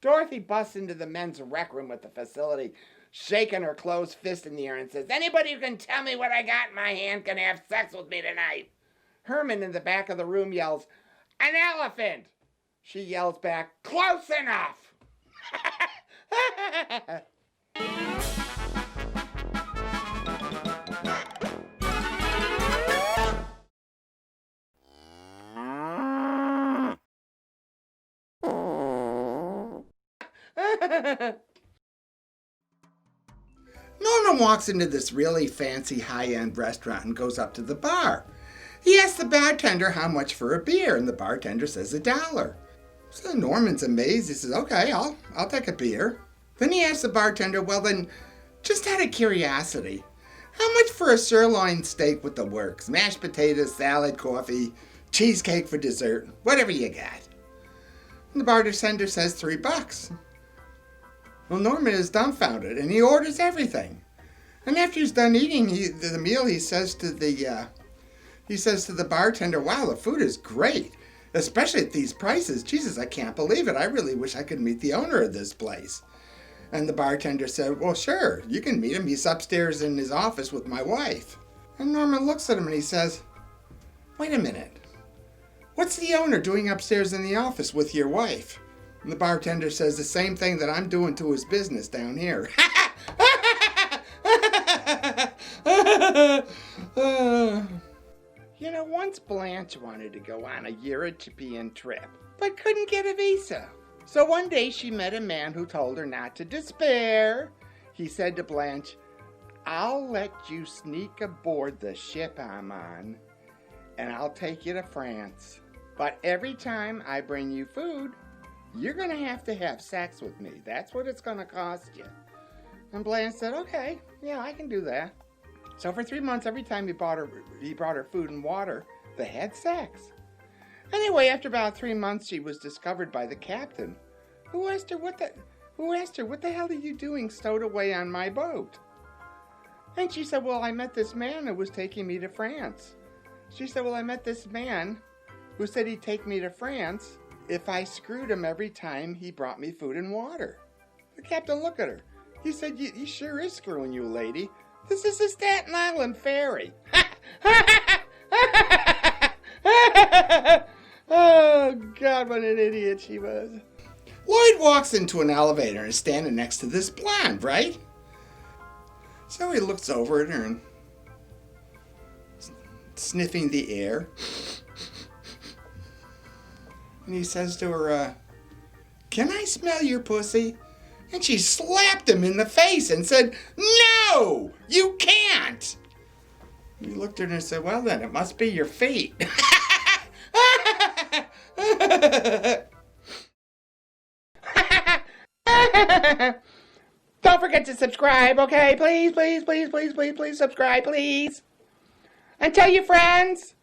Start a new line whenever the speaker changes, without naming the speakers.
Dorothy busts into the men's rec room at the facility, shaking her closed fist in the air and says, "Anybody who can tell me what I got in my hand can have sex with me tonight." Herman in the back of the room yells, "An elephant!" She yells back, "Close enough!" Norman walks into this really fancy high-end restaurant and goes up to the bar. He asks the bartender how much for a beer, and the bartender says $1. So Norman's amazed. He says, "Okay, I'll take a beer." Then he asks the bartender, "Well then, just out of curiosity, how much for a sirloin steak with the works? Mashed potatoes, salad, coffee, cheesecake for dessert, whatever you got." And the bartender says $3. Well, Norman is dumbfounded, and he orders everything. And after he's done eating the meal, he says to the bartender, "Wow, the food is great, especially at these prices. Jesus, I can't believe it. I really wish I could meet the owner of this place." And the bartender said, "Well, sure, you can meet him. He's upstairs in his office with my wife." And Norman looks at him and he says, "Wait a minute. What's the owner doing upstairs in the office with your wife?" And the bartender says, "The same thing that I'm doing to his business down here." You know, once Blanche wanted to go on a European trip, but couldn't get a visa. So one day she met a man who told her not to despair. He said to Blanche, "I'll let you sneak aboard the ship I'm on, and I'll take you to France. But every time I bring you food, you're going to have sex with me. That's what it's going to cost you." And Blanche said, "Okay, yeah, I can do that." So for 3 months, every time he brought her food and water, they had sex. Anyway, after about 3 months, she was discovered by the captain, who asked her, what the hell are you doing stowed away on my boat?" And she said, "Well, I met this man who was taking me to France." She said, "Well, I met this man who said he'd take me to France if I screwed him every time he brought me food and water." The captain looked at her. He said, "He sure is screwing you, lady. This is the Staten Island ferry." Oh, God, what an idiot she was. Lloyd walks into an elevator and is standing next to this blonde, right? So he looks over at her and sniffing the air. And he says to her, "Can I smell your pussy?" And she slapped him in the face and said, "No, you can't." And he looked at her and said, "Well then, it must be your feet." Don't forget to subscribe, okay? Please, please, please, please, please, please subscribe, please. And tell your friends.